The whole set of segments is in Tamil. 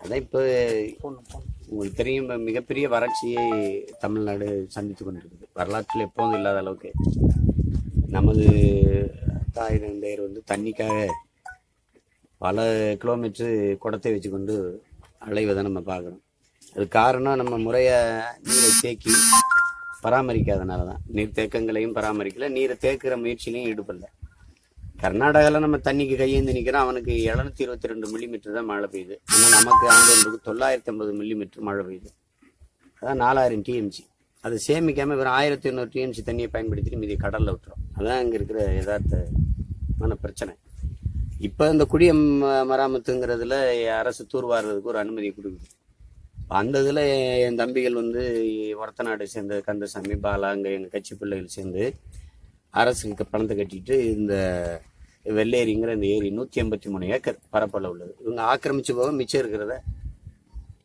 அதான் இப்போ உங்களுக்கு தெரியும், மிகப்பெரிய வறட்சியை தமிழ்நாடு சந்தித்து கொண்டிருக்குது. வரலாற்றில் எப்போதும் இல்லாத அளவுக்கு நமது தாய் தந்தையர் வந்து தண்ணிக்காக பல கிலோமீட்டரு குடத்தை வச்சுக்கொண்டு அலைவதை நம்ம பார்க்குறோம். அது காரணம் நம்ம முறையை நீரை தேக்கி பராமரிக்காதனால தான். நீர் தேக்கங்களையும் பராமரிக்கல, நீரை தேக்குற முயற்சியிலையும் ஈடுபடல. கர்நாடகாவில் நம்ம தண்ணிக்கு கையேந்து நிற்கிறோம். அவனுக்கு 722 மில்லிமீட்டர் தான் மழை பெய்யுது. ஆனால் நமக்கு ஆண்டோருக்கு 950 மில்லிமீட்டர் மழை பெய்யுது. அதான் 4000 டிஎம்சி. அதை சேமிக்காமல் வெறும் 1800 டிஎம்சி தண்ணியை பயன்படுத்திட்டு மீதி கடலில் விட்டுறோம். அதான் இங்கே இருக்கிற யதார்த்தமான பிரச்சனை. இப்போ இந்த குடிய மராமத்துங்கிறதுல அரசு தூர்வாடுறதுக்கு ஒரு அனுமதி கொடுக்குது. அந்த இதில் என் தம்பிகள் வந்து ஒரத்தநாடு சேர்ந்த கந்தசாமி, பாலா, அங்கே எங்கள் கட்சி பிள்ளைகள் சேர்ந்து அரசுக்கு பணத்தை கட்டிட்டு இந்த வெள்ளேரிங்கிற இந்த ஏரி 183 ஏக்கர் பரப்பளவு உள்ளது. இவங்க ஆக்கிரமிச்சு போக மிச்சம் இருக்கிறத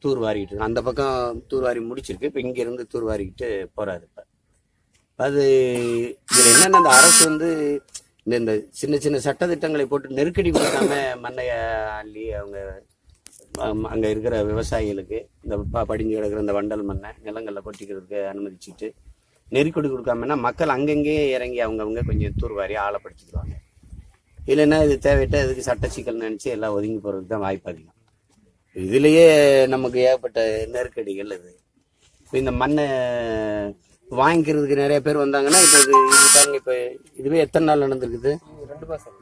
தூர்வாரிக்கிட்டு இருக்கு. அந்த பக்கம் தூர்வாரி முடிச்சிருக்கு. இப்போ இங்கேருந்து தூர்வாரிக்கிட்டு போகிறாரு. இப்போ அது இதில் என்னென்ன, அந்த அரசு வந்து இந்த சின்ன சின்ன சட்டத்திட்டங்களை போட்டு நெருக்கடி கொடுக்காம மண்ணைய அள்ளி அவங்க அங்கே இருக்கிற விவசாயிகளுக்கு இந்த படிஞ்சு கிடக்கிற இந்த வண்டல் மண்ணை நிலங்களில் கொட்டிக்கிறதுக்கு அனுமதிச்சுட்டு நெருக்கடி கொடுக்காமன்னா மக்கள் அங்கங்கே இறங்கி அவங்கவுங்க கொஞ்சம் தூர்வாரி ஆழப்படுத்திக்குவாங்க. இல்லைன்னா இது தேவையிட்ட இதுக்கு சட்ட சிக்கல் நினச்சி எல்லாம் ஒதுங்கி போகிறதுக்கு தான் வாய்ப்பு அதிகம். இதுலேயே நமக்கு ஏகப்பட்ட நெருக்கடிகள். இது இப்போ இந்த மண்ணை வாங்கிக்கிறதுக்கு நிறைய பேர் வந்தாங்கன்னா இப்போ இது பாருங்க, இப்போ இதுவே எத்தனை நாள் நடந்திருக்குது?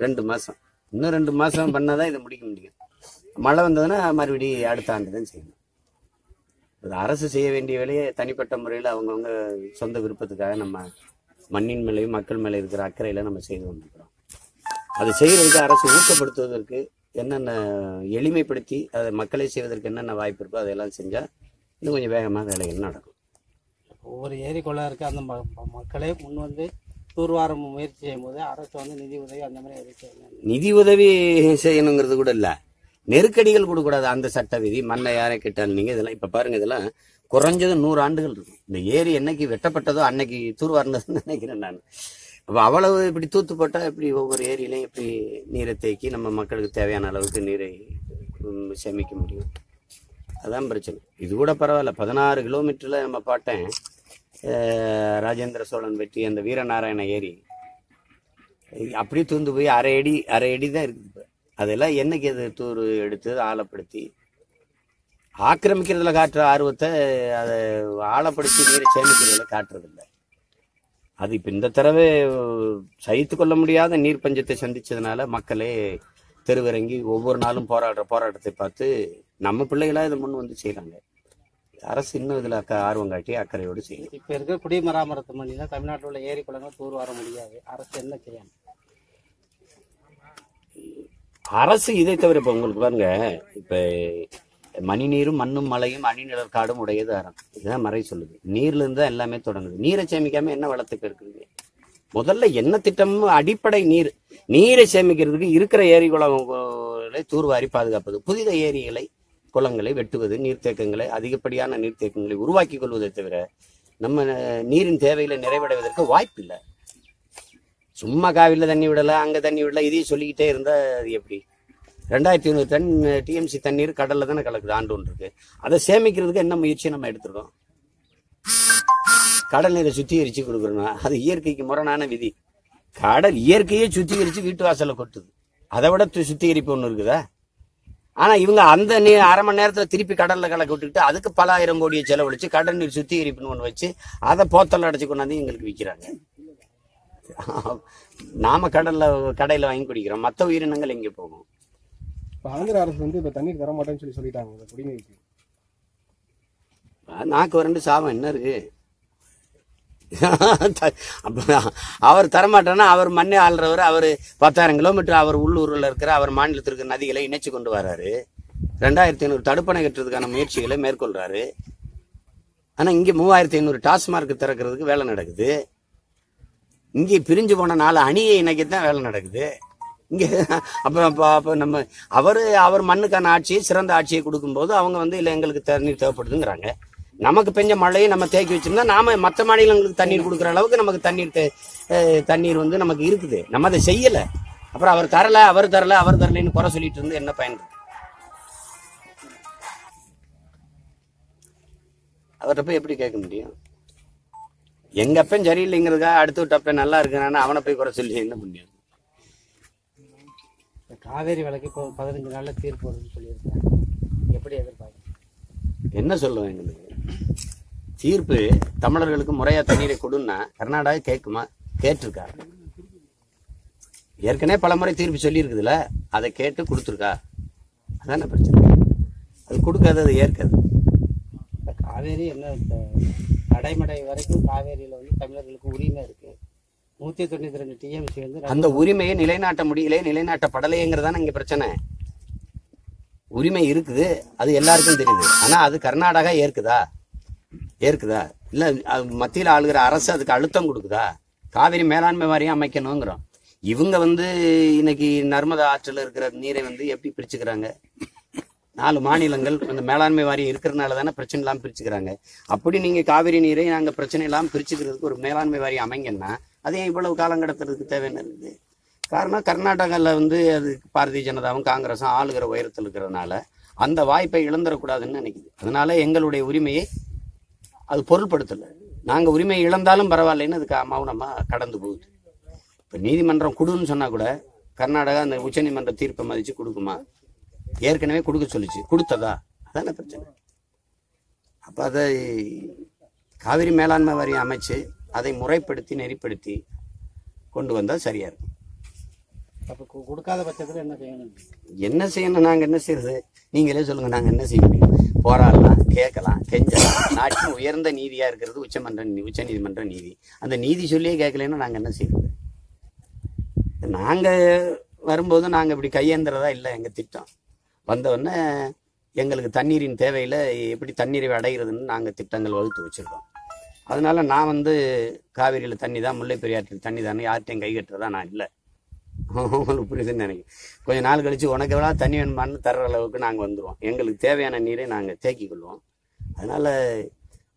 2 மாதம். இன்னும் 2 மாதம் பண்ணால் தான் இதை முடிக்க முடியும். மழை வந்ததுன்னா மறுபடியும் அடுத்த ஆண்டு தான் செய்யணும். அது அரசு செய்ய வேண்டிய வேலையை தனிப்பட்ட முறையில் அவங்கவுங்க சொந்த விருப்பத்துக்காக நம்ம மண்ணின் மேலேயும் மக்கள் மேலே இருக்கிற அக்கறையில் நம்ம செய்து கொண்டிருக்கிறோம். அது செய்கிறதுக்கு அரசு ஊக்கப்படுத்துவதற்கு என்னென்ன எளிமைப்படுத்தி அதை மக்களை செய்வதற்கு என்னென்ன வாய்ப்பு இருக்கோ அதையெல்லாம் செஞ்சால் இன்னும் கொஞ்சம் வேகமாக வேலைகள் நடக்கும். ஒவ்வொரு ஏரி குளம் இருக்குது, அந்த மக்களே முன் வந்து தூர்வாரம் முயற்சி செய்யும் போது அரசு வந்து நிதி உதவி அந்த மாதிரி எதுவும் செய்யணும். நிதி உதவி செய்யணுங்கிறது கூட இல்லை, நெருக்கடிகள் கொடுக்கூடாது. அந்த சட்ட விதி மண்ணை யாரை கேட்டாலும் நீங்கள் இதெல்லாம் இப்போ பாருங்கள், இதெல்லாம் குறைஞ்சது 100 ஆண்டுகள் இருக்கும். இந்த ஏரி என்னைக்கு வெட்டப்பட்டதோ அன்னைக்கு தூர்வாரினதுன்னு நினைக்கிறேன் நான். அப்போ அவ்வளவு இப்படி தூத்து போட்டால் இப்படி ஒவ்வொரு ஏரியிலையும் இப்படி நீரை தேக்கி நம்ம மக்களுக்கு தேவையான அளவுக்கு நீரை சேமிக்க முடியும். அதான் பிரச்சனை. இது கூட பரவாயில்ல. 16 கிலோமீட்டரில் நம்ம பார்த்தேன் ராஜேந்திர சோழன் வெட்டி அந்த வீரநாராயண ஏரி அப்படியே தூந்து போய் அரை அடி தான் இருக்குது. இப்போ அதெல்லாம் என்னைக்கு அது தூர் எடுத்து ஆழப்படுத்தி ஆக்கிரமிக்கிறதுல காட்டுற ஆர்வத்தை அதை ஆழப்படுத்தி நீரை சேமிக்கிறதுல காட்டுறதில்லை. அது இப்போ இந்த தடவை சகித்து கொள்ள முடியாத நீர் பஞ்சத்தை சந்திச்சதுனால மக்களே தெருவிறங்கி ஒவ்வொரு நாளும் போராட்டத்தை பார்த்து நம்ம பிள்ளைகளாக இதை முன் வந்து செய்கிறாங்க. அரசு இன்னும் இதில் ஆர்வம் காட்டி அக்கறையோடு செய்யும். இப்போ இருக்க குடிமராமத்து பண்ணி தான் தமிழ்நாட்டில் உள்ள ஏரி குளங்கள் தூர் வர முடியாது. அரசு என்ன செய்யணும்? அரசு இதை தவிர இப்போ உங்களுக்கு பாருங்க, இப்போ மணிநீரும் மண்ணும் மலையும் அணிநிழற் காடும் உடையது அறம். இதுதான் மறை சொல்லுது. நீர்லேருந்து தான் எல்லாமே தொடங்குது. நீரை சேமிக்காம என்ன வளத்துக்கு இருக்குது? முதல்ல என்ன திட்டமும் அடிப்படை நீரை சேமிக்கிறதுக்கு இருக்கிற ஏரி குளங்களை தூர்வாரி பாதுகாப்பது, புதித ஏரிகளை குளங்களை வெட்டுவது, நீர்த்தேக்கங்களை அதிகப்படியான நீர்த்தேக்கங்களை உருவாக்கி கொள்வதை தவிர நம்ம நீரின் தேவைகளை நிறைவடைவதற்கு வாய்ப்பு இல்லை. சும்மா காவிரியில் தண்ணி விடலை, அங்கே தண்ணி விடலை, இதையும் சொல்லிக்கிட்டே இருந்தால் அது எப்படி? 2500 டன் டிஎம்சி தண்ணீர் கடலில் தானே கலக்குது ஆண்டு ஒன்று இருக்கு. அதை சேமிக்கிறதுக்கு என்ன முயற்சி நம்ம எடுத்துருக்கோம்? கடல் நீரை சுத்திகரித்து கொடுக்குறோம். அது இயற்கைக்கு முரணான விதி. கடல் இயற்கையே சுத்திகரித்து வீட்டு வாசலில் கொட்டுது. அதை விட சுத்திகரிப்பு ஒன்று இருக்குதா? ஆனால் இவங்க அந்த அரை மணி நேரத்தில் திருப்பி கடலில் கலக்க விட்டுக்கிட்டு அதுக்கு பல ஆயிரம் கோடியை செலவழித்து கடல் நீர் சுத்திகரிப்புன்னு ஒன்று வச்சு அதை போத்தல் அடைச்சி கொண்டாந்து எங்களுக்கு விற்கிறாங்க. நாம கடையில் வாங்கி குடிக்கிறோம். மற்ற உயிரினங்கள் எங்கே போகும்? இப்போ ஆந்திர அரசு வந்து இப்போ தண்ணீர் தர மாட்டேன்னு சொல்லிட்டாங்க குடிநீருக்கு. நாக்கு வறண்டு சாபம் என்ன இருக்கு? அவர் தரமாட்டேன்னா அவர் மண்ணை ஆள்றவர், அவர் 10,000 கிலோமீட்டர் அவர் உள்ளூரில் இருக்கிற அவர் மாநிலத்திற்கு நதிகளை இணைச்சு கொண்டு வர்றாரு. 2500 தடுப்பணை கட்டுறதுக்கான முயற்சிகளை மேற்கொள்றாரு. ஆனால் இங்கே 3500 டாஸ்மார்க் திறக்கிறதுக்கு வேலை நடக்குது. இங்கே பிரிஞ்சு போன 4 அணியை இணைக்கத்தான் வேலை நடக்குது இங்கே. அப்போ நம்ம அவர் மண்ணுக்கான ஆட்சியை, சிறந்த ஆட்சியை கொடுக்கும்போது அவங்க வந்து இல்லை எங்களுக்கு தண்ணீர் தேவைப்படுதுங்கிறாங்க. நமக்கு பெஞ்ச மழையை நம்ம தேக்கி வச்சிருந்தா நாம மற்ற மாநிலங்களுக்கு தண்ணீர் கொடுக்குற அளவுக்கு நமக்கு தண்ணீர் வந்து நமக்கு இருக்குது. நம்ம அதை செய்யலை. அப்புறம் அவர் தரலன்னு குறை சொல்லிட்டு இருந்து என்ன பயன்? அவர்கிட்ட போய் எப்படி கேட்க முடியும்? எங்க அப்பன் சரியில்லைங்கிறதுக்காக அடுத்து விட்ட அப்பன் நல்லா இருக்கிறான்னு அவனை போய் குறை சொல்லி என்ன முடியாது? காவேரி வழக்கு இப்போ 15 நாள்ல தீர்ப்பு வரும்னு சொல்லியிருக்காங்க. எப்படி எதிர்பார்க்க? என்ன சொல்லுவேன் எங்களுக்கு? தீர்ப்பு தமிழர்களுக்கு முறையா தண்ணீரை கொடுன்னா கர்நாடகா கேட்குமா? கேட்டிருக்கா? ஏற்கனவே பல முறை தீர்ப்பு சொல்லி இருக்குதுல்ல, அதை கேட்டு கொடுத்துருக்கா? அதான பிரச்சனை. அது கொடுக்காது, அது ஏற்காது. காவேரி என்ன கடைமடை வரைக்கும் காவேரியில வந்து தமிழர்களுக்கு உரிமை இருக்கு. 192 டிஎம்சி வந்து அந்த உரிமையை நிலைநாட்ட முடியல, நிலைநாட்டப்படலைங்கிறதான இங்க பிரச்சனை. உரிமை இருக்குது, அது எல்லாருக்கும் தெரியுது. ஆனா அது கர்நாடகா ஏற்குதா? இல்ல மத்தியில் ஆளுகிற அரசு அதுக்கு அழுத்தம் கொடுக்குதா? காவிரி மேலாண்மை வாரியம் அமைக்கணுங்கிறோம். இவங்க வந்து இன்னைக்கு நர்மதா ஆற்றில் இருக்கிற நீரை வந்து எப்படி பிரிச்சுக்கிறாங்க? 4 மாநிலங்கள் அந்த மேலாண்மை வாரியம் இருக்கிறதுனால தானே பிரச்சனை இல்லாமல் பிரிச்சுக்கிறாங்க. அப்படி நீங்க காவிரி நீரை நாங்க பிரச்சனை இல்லாமல் பிரிச்சுக்கிறதுக்கு ஒரு மேலாண்மை வாரியம் அமைங்கன்னா அது ஏன் இவ்வளவு காலம் கடத்துறதுக்கு தேவையான இருக்குது? காரணம் கர்நாடகாவில் வந்து அது பாரதிய ஜனதாவும் காங்கிரஸும் ஆளுகிற உயரத்தில் இருக்கிறதுனால அந்த வாய்ப்பை இழந்துடக்கூடாதுன்னு நினைக்குது. அதனால எங்களுடைய உரிமையை அது பொருட்படுத்தலை. நாங்கள் உரிமையை இழந்தாலும் பரவாயில்லைன்னு அதுக்கு மௌனமா கடந்து போகுது. இப்போ நீதிமன்றம் கொடுன்னு சொன்னா கூட கர்நாடகா அந்த உச்சநீதிமன்ற தீர்ப்பை மதிச்சு கொடுக்குமா? ஏற்கனவே கொடுக்க சொல்லிச்சு, கொடுத்ததா? அதான பிரச்சனை. அப்ப அதை காவிரி மேலாண்மை வாரியம் அமைச்சு அதை முறைப்படுத்தி நெறிப்படுத்தி கொண்டு வந்தா சரியா இருக்கும். அப்ப கொடுக்காத பட்சத்துல என்ன செய்யணும்? நாங்க என்ன செய்யறது? நீங்களே சொல்லுங்க, நாங்க என்ன செய்ய முடியும்? போராடலாம், கேட்கலாம், கெஞ்சலாம். நாட்டின் உயர்ந்த நீதியா இருக்கிறது உச்ச நீதிமன்ற நீதி. அந்த நீதி சொல்லியே கேட்கலன்னா நாங்க என்ன செய்யறது? நாங்க வரும்போது நாங்க இப்படி கையேந்துறதா இல்லை. எங்க திட்டம் வந்தவுடனே எங்களுக்கு தண்ணீரின் தேவையில எப்படி தண்ணீரை அடைகிறதுன்னு நாங்க திட்டங்கள் வகுத்து வச்சிருக்கோம். அதனால நான் வந்து காவிரியில தண்ணி தான், முல்லை பெரியாற்றில் தண்ணி தானே, யார்கிட்டையும் கை கட்டுறதா நான் இல்லை. உங்களுக்கு புரியுதுன்னு நினைக்கிறேன். கொஞ்சம் நாள் கழிச்சு உனக்கு எவ்வளோ தண்ணி வேணுமான்னு தர்ற அளவுக்கு நாங்கள் வந்துடுவோம். எங்களுக்கு தேவையான நீரை நாங்கள் தேக்கி கொள்வோம். அதனால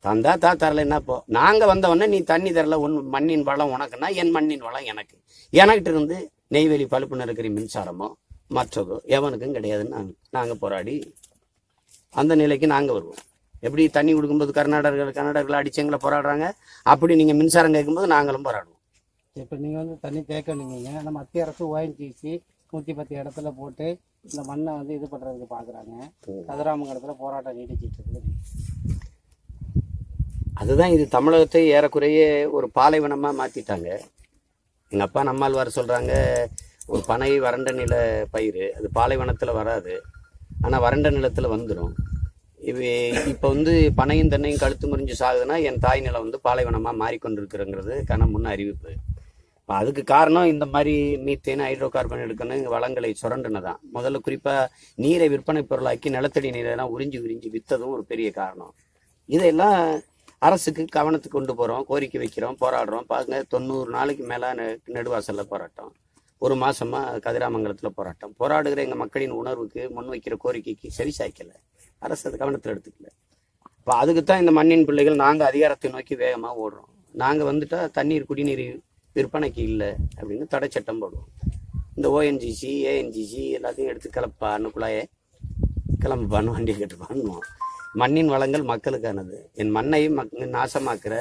தந்தா தரலைன்னா போ. நாங்கள் வந்தவொடனே நீ தண்ணி தரல, மண்ணின் வளம் உனக்குன்னா என் மண்ணின் வளம் எனக்கு. எனக்கிட்ட இருந்து நெய்வேலி பழுப்பு நிறக்கிற மின்சாரமோ மற்றதோ எவனுக்கும் கிடையாதுன்னு நாங்கள் போராடி அந்த நிலைக்கு நாங்கள் வருவோம். எப்படி தண்ணி கொடுக்கும்போது கர்நாடகர்கள் அடிச்சு எங்களை போராடுறாங்க, அப்படி நீங்கள் மின்சாரம் கேட்கும்போது நாங்களும் போராடுவோம். இப்போ நீங்கள் வந்து தண்ணி தேக்கணுங்க. நம்ம மத்திய அரசு ONGC 110 இடத்துல போட்டு இந்த மண்ணை வந்து இது பண்ணுறதுக்கு பார்க்குறாங்க. கதிராமங்கலத்துல போராட்டம் நீடிச்சிட்டு இருக்குது. அதுதான் இது தமிழகத்தை ஏறக்குறைய ஒரு பாலைவனமாக மாற்றிட்டாங்க. எங்கள் அப்பா நம்மாழ்வார் சொல்கிறாங்க, ஒரு பனை வறண்ட நில பயிர் அது பாலைவனத்தில் வராது, ஆனால் வறண்ட நிலத்தில் வந்துடும். இப்போ வந்து பனையும் தென்னையும் கழுத்து முறிஞ்சு சாகுதுன்னா என் தாய் நிலம் வந்து பாலைவனமாக மாறிக்கொண்டிருக்கிறங்கிறது முன்ன அறிவிப்பு. அதுக்கு காரணம் இந்த மாதிரி மீத்தேன், ஹைட்ரோ கார்பன் எடுக்கணும், வளங்களை சுரண்டுனதான். முதல்ல குறிப்பாக நீரை விற்பனை பொருளாக்கி நிலத்தடி நீரெல்லாம் உறிஞ்சி விற்றதும் ஒரு பெரிய காரணம். இதெல்லாம் அரசுக்கு கவனத்துக்கு கொண்டு போகிறோம், கோரிக்கை வைக்கிறோம், போராடுறோம். பாருங்க, 90 நாளைக்கு மேலே நெடுவாசலில் போராட்டம், 1 மாசமா கதிராமங்கலத்தில் போராட்டம். போராடுகிற எங்கள் மக்களின் உணர்வுக்கு முன்வைக்கிற கோரிக்கைக்கு சரி சாய்க்கலை, அரசு அது கவனத்தில் எடுத்துக்கல. இப்போ அதுக்கு தான் இந்த மண்ணின் பிள்ளைகள் நாங்கள் அதிகாரத்தை நோக்கி வேகமாக ஓடுறோம். நாங்கள் வந்துட்டா தண்ணீர் குடிநீர் விற்பனைக்கு இல்லை அப்படின்னு தடை சட்டம் போடுவோம். இந்த ONGC ANGC எல்லாத்தையும் எடுத்து கிளப்பான்னு குழாயை கிளம்புப்பான்னு வண்டியை கட்டு பண்ணுவோம். மண்ணின் வளங்கள் மக்களுக்கானது. என் மண்ணை நாசமாக்குற,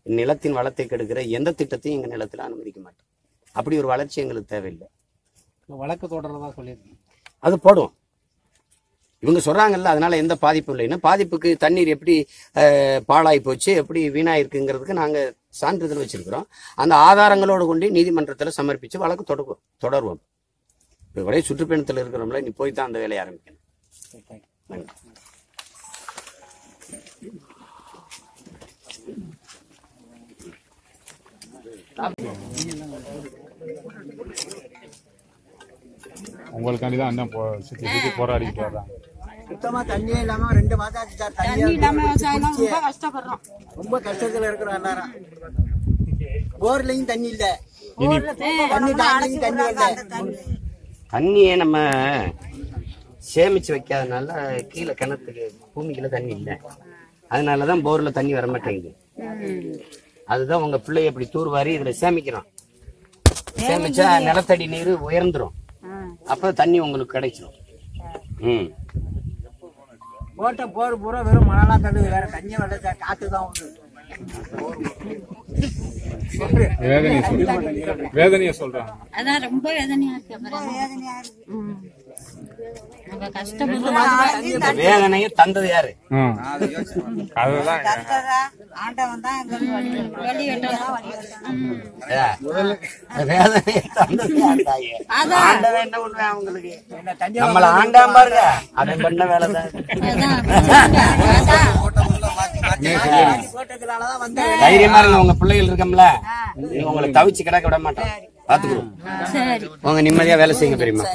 நிலத்தின் வளத்தை கெடுக்கிற எந்த திட்டத்தையும் எங்கள் நிலத்தில் அனுமதிக்க மாட்டோம். அப்படி ஒரு வளர்ச்சி எங்களுக்கு தேவையில்லை. வழக்கு தொடர்றதா சொல்லியிருக்கேன், அது போடுவோம். இவங்க சொல்றாங்கல்ல, அதனால எந்த பாதிப்பும் இல்லைன்னா, பாதிப்புக்கு தண்ணீர் எப்படி பாழாய் போச்சு, எப்படி வீணாயிருக்குங்கிறதுக்கு நாங்க சான்றிதழ் வச்சிருக்கிறோம். அந்த ஆதாரங்களோடு கொண்டு நீதிமன்றத்தில் சமர்ப்பிச்சு வழக்கு தொடருவோம். இப்போ ஒரே சுற்றுப்பயணத்தில் இருக்கிறோம்ல, நீ போய் தான் அந்த வேலையை ஆரம்பிக்கணும். நன்றி. உங்களுக்காண்டி தான் அண்ணன் சுற்றி போராடிட்டு வர்றாங்க. சுத்தமா தண்ணியே இல்லாம 2 மாதம் ஆச்சு சார். தண்ணி இல்லாம ரொம்ப கஷ்டப்படுறோம், ரொம்ப கஷ்டத்துல இருக்கிறோம் எல்லாரும். போர்லயும் தண்ணி இல்ல, தண்ணியை நம்ம சேமிச்சு வைக்காதனால கீழே கிணத்துக்கு பூமிக்குள்ள தண்ணி இல்லை. அதனாலதான் போர்ல தண்ணி வர மாட்டேங்குது. அதுதான் உங்க பிள்ளைய அப்படி தூர்வாரி இதுல சேமிக்கிறோம். சேமிச்சா நிலத்தடி நீர் உயர்ந்துரும். அப்ப தண்ணி உங்களுக்கு கிடைச்சிடும். போட்ட போர் பூரா வெறும் மணலாம் தள்ளுது, வேற தண்ணி வரல, காத்து தான் உண்டு. வேதனைய சொல்றாங்க. அதான் ரொம்ப வேதனையா இருக்கு. வேதனையை தந்தது யாரு? அதுதான் வேதனையை தந்தது யாரு? தாயே. ஆண்டவன் என்ன பண்ணுவேன் அவங்களுக்கு? நம்மள ஆண்டாம பாருங்க, அதை பண்ண வேலைதான். தைரியமா இருங்க, உங்க பிள்ளைகள் இருக்கோம்ல, உங்களை தவிச்சு கிடக்க விட மாட்டோம், பாத்துக்கணும். உங்க நிம்மதியா வேலை செய்யுங்க பெரியம்மா.